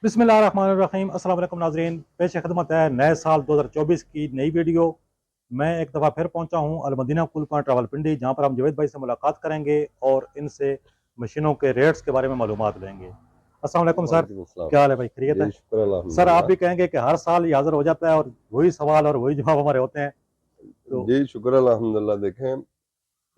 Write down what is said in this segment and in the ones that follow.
बिस्मिल्लाहिर्रहमानिर्रहीम। अस्सलाम वालेकुम नाज़रीन, पेश खिदमत है नए साल 2024 की नई वीडियो। मैं एक दफ़ा फिर पहुंचा हूं अलमदीना कूल पॉइंट रावलपिंडी, जहां पर हम जावेद भाई से मुलाकात करेंगे और इनसे मशीनों के रेट्स के बारे में मालूमात लेंगे। अस्सलाम वालेकुम सर, वालेकुम अस्सलाम। क्या हाल है भाई, खैरियत जी है? शुक्र सर आप अल्हम्दुलिल्लाह। भी कहेंगे कि हर साल ये हाजिर हो जाता है और वही सवाल और वही जवाब हमारे होते हैं, तो जी शुक्र अल्हम्दुलिल्लाह। देखें,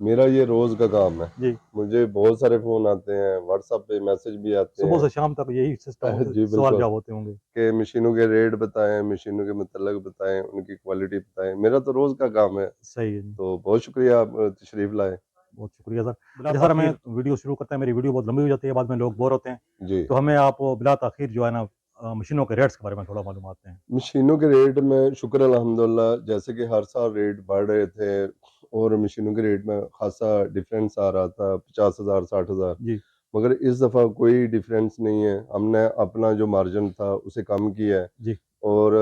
मेरा ये रोज़ का काम है। जी मुझे बहुत सारे फ़ोन आते हैं, व्हाट्सएप पे मैसेज भी आते सुबह हैं। से शाम तक यही सिस्टम जी सवाल बिल्कुल, जवाब होते होंगे। कि मशीनों के रेट बताएँ, मशीनों के मतलब बताएँ, उनकी क्वालिटी बताएँ। मेरा तो रोज़ का काम है, सही है जी, तो बहुत शुक्रिया आप तशरीफ़ लाए। बहुत शुक्रिया सर। बिला सर हमें वीडियो शुरू करते हैं, मेरी वीडियो बहुत लंबी हो जाती है, बाद में लोग बोर होते हैं, जी, तो हमें आप बिला ताखिर जो है ना मशीनों के रेट्स के बारे में थोड़ा मालूमात दें। मशीनों के रेट में शुक्र अल्हम्दुलिल्लाह, जैसे कि हर साल रेट बढ़ रहे थे और मशीनों के रेट में ख़ासा डिफ़रेंस आ रहा था, 50,000 60,000। जी, मगर इस दफ़ा कोई डिफरेंस नहीं है। हमने अपना जो मार्जिन था उसे कम किया है जी, और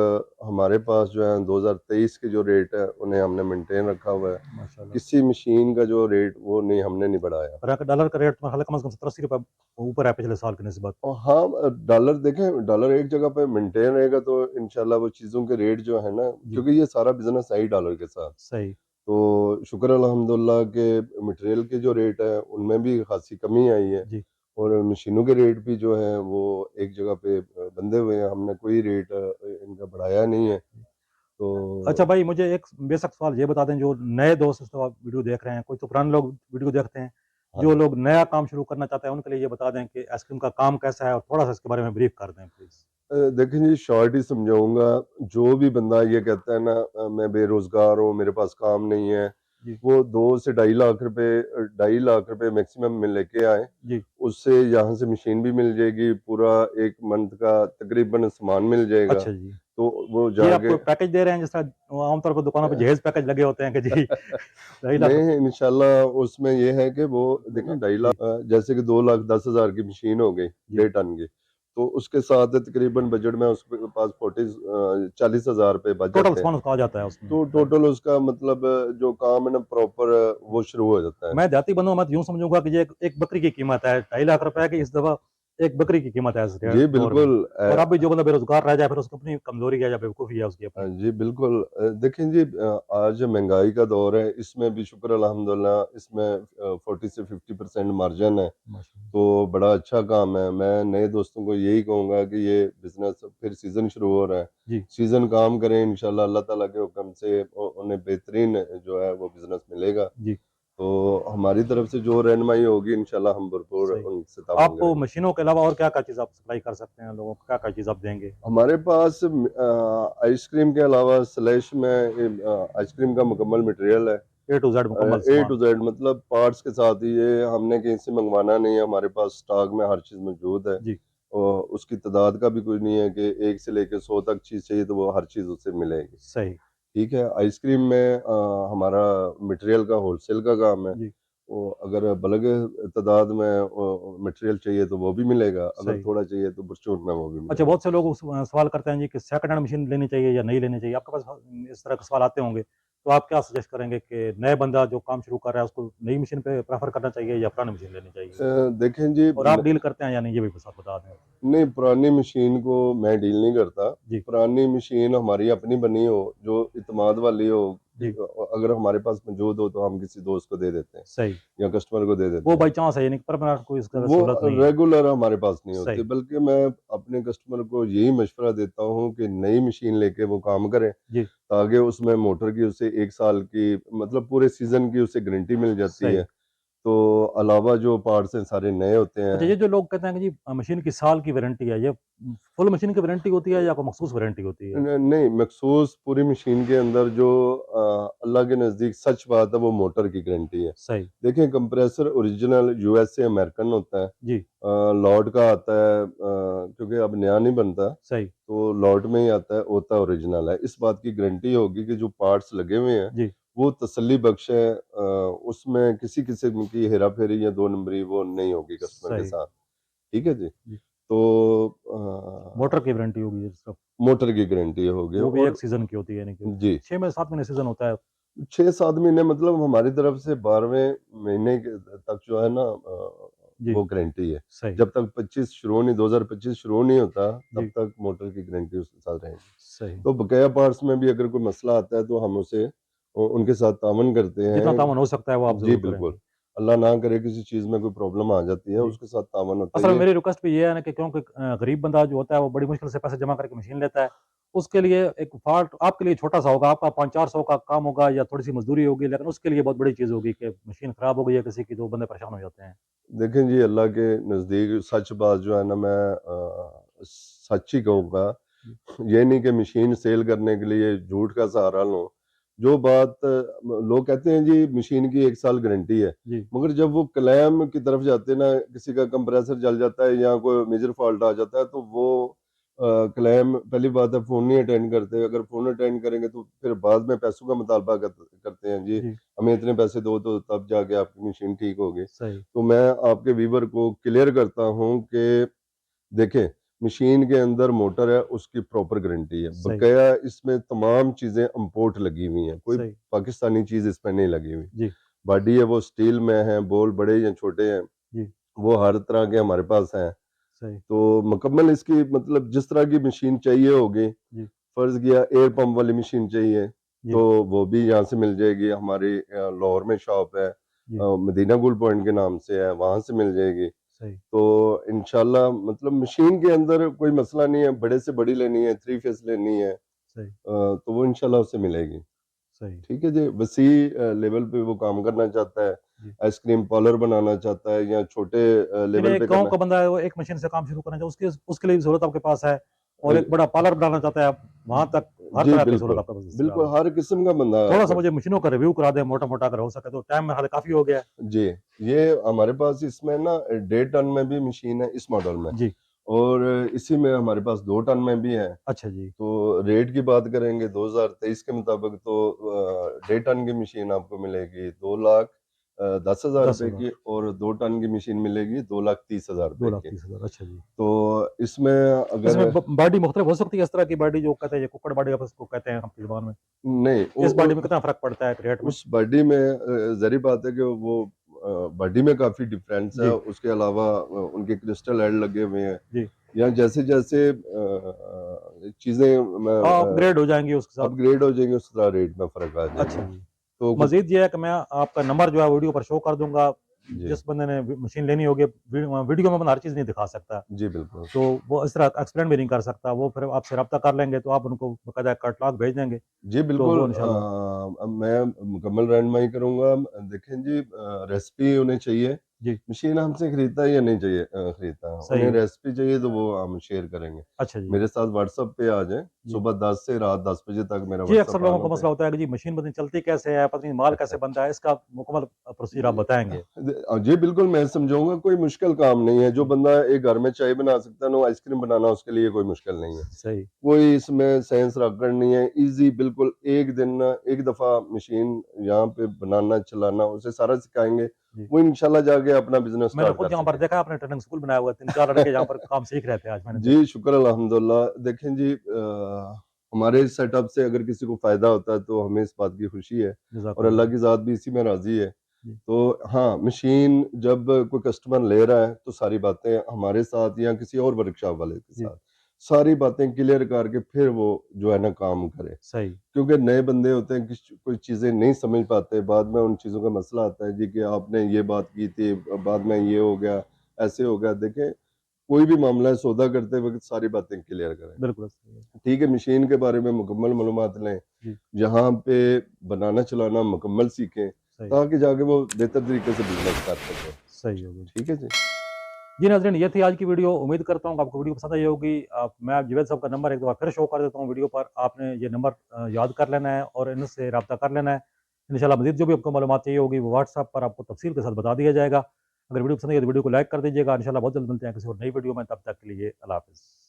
हमारे पास जो है 2023 के जो रेट है उन्हें हमने मेंटेन रखा हुआ है। माशाल्लाह। किसी मशीन का जो रेट वो नहीं, हमने नहीं बढ़ाया। और यहाँ का डॉलर का रेट तो हालाँकि कम से कम 70-80 रुपए ऊपर है पिछले साल की निस्बत। और हाँ, डॉलर देखें, डॉलर एक जगह पे मेंटेन रहेगा तो इंशाल्लाह वो चीज़ों के रेट जो है ना, जी, क्योंकि ये सारा बिज़नेस है ही डॉलर के साथ। सही। तो शुक्र अल्हम्दुलिल्लाह के मटेरियल के जो रेट है उनमें भी खासी कमी आई है जी। और मशीनों के रेट भी जो हैं वो एक जगह पे बंधे हुए हैं। हमने कोई रेट इनका बढ़ाया नहीं है। अच्छा तो भाई, मुझे एक बेसिक सवाल ये बता दें, जो नए दोस्त इस दफ़ा वीडियो देख रहे हैं, कोई तो पुराने लोग वीडियो देखते हैं, हाँ जो जी। लोग नया काम शुरू करना चाहते हैं, उनके लिए ये बता दें कि आइसक्रीम का काम कैसा है और थोड़ा-सा इसके बारे में ब्रीफ कर दें प्लीज़। देखिए जी, शॉर्ट ही समझाऊँगा। जो भी बंदा ये कहता है ना, मैं बेरोज़गार हूँ, मेरे पास काम नहीं है, जी, वो 2 से ढाई लाख रुपए, ढाई लाख रुपए मैक्सिमम में लेके आएँ। जी। उससे यहाँ से मशीन भी मिल जाएगी, पूरा 1 मंथ का तकरीबन सामान मिल जाएगा। अच्छा जी। तो वो ये जाके आपको पैकेज दे रहे हैं, जिस तरह आम तौर पर दुकानों पे जहेज़ पैकेज लगे होते हैं कि जी ढाई लाख नहीं, रुपए इंशाल्लाह उसमें ये है कि वो देखें, ढाई जी, लाख जैसे कि 2,10,000 की मशीन हो गई, जी। 1.5 टन की, तो उसके साथ तकरीबन बजट में उसके पास 40,000 रुपए बच टोटल जाते हैं। सामान उसका आ जाता है उसमें। तो टोटल उसका मतलब जो काम है ना प्रॉपर, वो शुरू हो जाता है। मैं देहाती बंदा हूँ, मैं तो यूँ समझूँगा कि ये एक एक बकरी की कीमत है, ढाई लाख रुपए की इस दफ़ा एक बकरी की कीमत है इस जी दौर में। बिल्कुल। और अब भी जो बंदा बेरोज़गार रह जाए, फिर उसकी अपनी कमज़ोरी है या बेवकूफ़ी है उसकी अपनी। जी बिल्कुल। देखें जी, आज महंगाई का दौर है, इसमें भी शुक्र अल्हम्दुलिल्लाह, इसमें 40 से 50% मार्जिन है। माशाल्लाह। तो बड़ा अच्छा काम है। मैं नए दोस्तों को यही कहूँगा कि ये बिज़नेस, फिर सीज़न शुरू हो रहा है। जी, सीज़न काम करें, इंशाल्लाह अल्लाह ताला के हुक्म से उन्हें बेहतरीन जो है वो बिज़नेस मिलेगा। जी, तो हमारी तरफ से जो रहनुमाई होगी इंशाल्लाह हम भरपूर सही। उनसे तामुन आप करेंगे। मशीनों के अलावा और क्या-क्या चीज़ आप सप्लाई कर सकते हैं लोगों को? क्या-क्या चीज़ आप देंगे? हमारे पास आइसक्रीम के अलावा स्लैश में आइसक्रीम का मुकम्मल मटेरियल है। ए टू ज़ेड मुकम्मल ए टू सामान। जेड मतलब पार्ट्स के साथ ही, ये हमने कहीं से मंगवाना नहीं है, हमारे पास स्टॉक में हर चीज़ मौजूद है। जी, और उसकी तादाद का भी कुछ नहीं है कि 1 से लेके 100 तक चीज़ चाहिए तो वो हर चीज़ उससे मिलेगी। सही। ठीक है? आइसक्रीम में हमारा मटेरियल का होलसेल का काम है। जी, वो अगर बल्क तादाद में मटेरियल चाहिए तो वो भी मिलेगा, अगर सही। थोड़ा चाहिए तो परचून में वो भी अच्छा, मिलेगा। बहुत से लोग सवाल करते हैं जी कि सेकंड हैंड मशीन लेनी चाहिए या नहीं लेनी चाहिए? आपके पास इस तरह के सवाल आते होंगे, तो आप क्या सजेस्ट करेंगे कि नए बंदा जो काम शुरू कर रहा है, उसको नई मशीन पे प्रेफ़र करना चाहिए या पुरानी मशीन लेनी चाहिए? देखें जी, और आप डील करते हैं या नहीं, ये भी बस आप बता दें? नहीं, पुरानी मशीन को मैं डील नहीं करता। जी, पुरानी मशीन हमारी अपनी बनी हो, जो इत्मीनान वाली हो, कि जी, अगर हमारे पास मौजूद हो तो हम किसी दोस्त को दे देते हैं सही। या कस्टमर को दे वो देते हैं। बाई चांस है, यानी कि परमानेंट कोई इसका वो सहूलत नहीं है। रेगुलर हमारे पास नहीं होती, सही, बल्कि मैं अपने कस्टमर को यही मशवरा देता हूँ कि नई मशीन लेके वो काम करें, जी, ताकि उसमें मोटर की उसे 1 साल की, मतलब पूरे सीज़न की उसे गारंटी मिल जाती है। सही। तो अलावा जो पार्ट्स हैं सारे नए होते अच्छा, हैं। ये जो लोग कहते हैं कि जी मशीन की साल की वारंटी है, ये फुल मशीन की वारंटी होती है या कोई मखसूस वारंटी होती है? नहीं, मखसूस पूरी मशीन के अंदर जो अल्लाह के नज़दीक सच बात है, वो मोटर की गारंटी है। सही, देखें, कंप्रेसर ओरिजिनल यूएस से अमेरिकन होता है। जी, लॉर्ड का आता है, क्योंकि अब नया नहीं बनता, सही, तो लॉर्ड में ही आता है, होता ओरिजिनल है। इस बात की गारंटी होगी कि जो पार्ट्स लगे हुए हैं, जी, वो तसल्ली बख्श है। उसमें किसी किस्म की हेरा-फेरी या 2 नंबरी वो नहीं होगी कस्टमर के सही, साथ। ठीक है जी? जी। तो मोटर की वारंटी होगी ये सिर्फ़, मोटर की गारंटी होगी वो भी और 1 सीज़न की होती है, यानी कि जी। 6 में 7 महीने सीज़न होता है। 6-7 महीने मतलब हमारी तरफ से 12वें महीने के तक जो है ना, जी। वो गारंटी है। सही। जब तक 25 शुरू नहीं 2025 शुरू नहीं होता तब जी। तक मोटर की गारंटी उसके साथ रहेगी। सही। तो बकाया पार्ट्स में भी अगर कोई मसला आता है तो हम उसे उनके साथ तावन करते जितना हैं। तावन हो सकता है वो आप जी ज़रूर बिल्कुल। करेंगे। अल्लाह ना करे किसी चीज़ में कोई प्रॉब्लम आ जाती है, जी। उसके साथ तावन होता असल है में ये। मेरी रिक्वेस्ट भी ये है ना कि क्योंकि गरीब बंदा जो होता है वो बड़ी मुश्किल से पैसे जमा करके मशीन लेता है। उसके लिए एक फ़ॉल्ट आपके लिए छोटा-सा होगा, आपका 500-400 का काम होगा या थोड़ी-सी मज़दूरी होगी, लेकिन उसके लिए बहुत बड़ी चीज़ होगी कि मशीन ख़राब हो गई है किसी की, तो बंदे परेशान हो जाते हैं। देखें जी, अल्लाह के नज़दीक सच बात जो है ना, मैं सच ही कहूँगा। जी। ये नहीं कि मशीन सेल करने के लिए झूठ का सहारा लूँ। जो बात लोग कहते हैं जी मशीन की 1 साल गारंटी है, जी। मगर जब वो क्लेम की तरफ जाते हैं ना, किसी का कंप्रेसर जल जाता है या कोई मेजर फ़ॉल्ट आ जाता है तो वो क्लेम पहली बात है फ़ोन नहीं अटेंड करते। अगर फ़ोन अटेंड करेंगे तो फिर बाद में पैसों का मुतालबा करते हैं जी, जी। हमें इतने पैसे दो तो तब जाके आपकी मशीन ठीक होगी। सही। तो मैं आपके व्यूअर को क्लियर करता हूँ कि देखें, मशीन के अंदर मोटर है, उसकी प्रॉपर गारंटी है। सही। बकाया इसमें तमाम चीज़ें इम्पोर्ट लगी हुई हैं, कोई सही। पाकिस्तानी चीज़ इसमें नहीं लगी हुई। जी। बॉडी है वो स्टील में है, बोल बड़े या छोटे हैं, जी। वो हर तरह के हमारे पास हैं। सही। तो मुकम्मल इसकी मतलब जिस तरह की मशीन चाहिए होगी, जी। फ़र्ज़ किया एयर पंप वाली मशीन चाहिए, जी। तो वो भी यहाँ से मिल जाएगी। हमारी लाहौर में शॉप है, जी। मदीना गोल्ड पॉइंट के नाम से है, वहाँ से मिल जाएगी। सही। तो इंशाल्लाह मतलब मशीन के अंदर कोई मसला नहीं है, बड़े से बड़ी लेनी है, 3 फेस लेनी है, सही। तो वो इंशाल्लाह उससे मिलेगी। सही। ठीक है जी, वसी लेवल पे वो काम करना चाहता है, जी। आइसक्रीम पार्लर बनाना चाहता है या छोटे यानी लेवल एक पे गाँव करना। का बंदा है, वो एक मशीन से काम शुरू करना चाहे, उसके लिए भी ज़रूरत आपके पास है, अ, और एक बड़ा पार्लर बनाना चाहता है, आप वहाँ तक हर जी तरह की ज़रूरत बिल्कुल, आपके पास दस्तयाब बिल्कुल है। हर किस्म का बंदा थोड़ा-सा मुझे मशीनों का रिव्यू करा दें मोटा-मोटा अगर हो सके तो, टाइम मेरे ख़्याल काफ़ी हो गया है। जी, ये हमारे पास इसमें ना 1.5 टन में भी मशीन है इस मॉडल में, जी। और इसी में हमारे पास 2 टन में भी है। अच्छा जी। तो रेट की बात करेंगे 2023 के मुताबिक तो 1.5 टन की मशीन आपको मिलेगी 2,10,000 रुपए 10,000। की, और 2 टन की मशीन मिलेगी 2,30,000 रुपए की। 2,30,000 अच्छा जी। तो इसमें इसमें अगर बॉडी मुख्तलिफ हो सकती है, इस तरह की बॉडी जो कहते हैं, ये कुक्कड़ बॉडी आप इसको कहते हैं आपकी ज़ुबान में। नहीं इस बॉडी में कितना फ़र्क पड़ता है रेट में? उस बॉडी में ज़ाहिर बात है कि वो बॉडी में काफ़ी डिफरेंस है। जी। उसके अलावा उनके क्रिस्टल हेड लगे हुए हैं, जी। या जैसे-जैसे चीज़ें अपग्रेड हो जाएँगी उसके साथ। अपग्रेड हो जाएँगी उस तरह रेट में फ़र्क आ अच्छा जाएगा। जी। तो कुछ मज़ीद ये है कि मैं आपका नंबर जो है वीडियो पर शो कर दूँगा। जी, जिस बंदे ने मशीन लेनी होगी, वीडियो में बंदा हर चीज़ नहीं दिखा सकता, जी बिल्कुल। तो वो इस तरह एक्सप्लेन भी नहीं कर सकता। वो फिर आपसे रब्ता कर लेंगे तो आप उनको बाकायदा कैटलॉग भेज देंगे, जी तो बिल्कुल, वो इंशाल्लाह। मैं मुकम्मल रहनुमाई करूँगा। देखें जी, रेसिपी उन्हें चाहिए, जी। मशीन हमसे खरीदता है या नहीं चाहिए खरीदता है, सही उन्हें है। रेसिपी चाहिए तो वो हम शेयर करेंगे। अच्छा जी। मेरे साथ व्हाट्सएप पे आ जाएँ, जी। सुबह 10 से रात 10 बजे तक मेरा जी, अक्सर व्हाट्सएप लोगों ऑन को होता है। मसला होता है कि जी मशीन पता नहीं चलती कैसे है, पता नहीं माल कैसे बनता है, इसका मुकम्मल प्रोसीजर आप बताएँगे? जी बिल्कुल, मैं समझाऊँगा, कोई मुश्किल काम नहीं है। जो जी। बंदा एक घर में चाय बना सकता है ना, वो आइसक्रीम बनाना उसके लिए कोई मुश्किल नहीं है। सही। कोई इसमें साइंस रगड़ नहीं है, ईज़ी बिल्कुल। एक दिन एक दफ़ा मशीन यहाँ पे बनाना, चलाना, उसे सारा सिखाएँगे, जी। वो इंशाल्लाह जाके अपना बिज़नेस मैंने स्टार्ट खुद कर यहाँ पर सके। देखा, आपने ट्रेनिंग स्कूल बनाया हुआ है, 3-4 लड़के यहाँ पर काम सीख रहे थे आज मैंने जी, देखा। शुक्र अल्हम्दुलिल्लाह। देखें जी, हमारे सेटअप से अगर किसी को फ़ायदा होता है तो हमें इस बात की खुशी है, और जज़ाकल्लाह अल्लाह खैर। की ज़ात भी इसी में राज़ी है। जी। तो हाँ, मशीन जब कोई कस्टमर ले रहा है तो सारी बातें हमारे साथ या किसी और वर्कशॉप वाले के जी। साथ सारी बातें क्लियर करके फिर वो जो है ना काम करे। सही। क्योंकि नए बंदे होते हैं, कोई चीज़ें नहीं समझ पाते, बाद में उन चीज़ों का मसला आता है जी कि आपने ये बात की थी, बाद में ये हो गया, ऐसे हो गया। देखें, कोई भी मामला है, सौदा करते वक़्त सारी बातें क्लियर करें। बिल्कुल सही है। ठीक है, मशीन के बारे में मुकम्मल मालूमात लें, जी। यहाँ पे बनाना चलाना मुकम्मल सीखें, सही। ताकि जाके वो बेहतर तरीके से बिज़नेस कर सकें। सही हो गई। ठीक है जी। जी नाज़रीन, ये थी आज की वीडियो। उम्मीद करता हूँ कि आपको वीडियो पसंद आई होगी। मैं जावेद साहब का नंबर एक दफ़ा फिर शो कर देता हूँ वीडियो पर। आपने ये नंबर याद कर लेना है और इनसे रब्ता कर लेना है। इंशाल्लाह मज़ीद जो भी आपको मालूमात चाहिए होगी वो व्हाट्सएप पर आपको तफ़सील के साथ बता दिया जाएगा। अगर वीडियो पसंद आई तो वीडियो को लाइक कर दीजिएगा। इंशाल्लाह बहुत जल्द मिलते हैं किसी और नई वीडियो में। तब तक के लिए अल्लाह हाफ़िज़।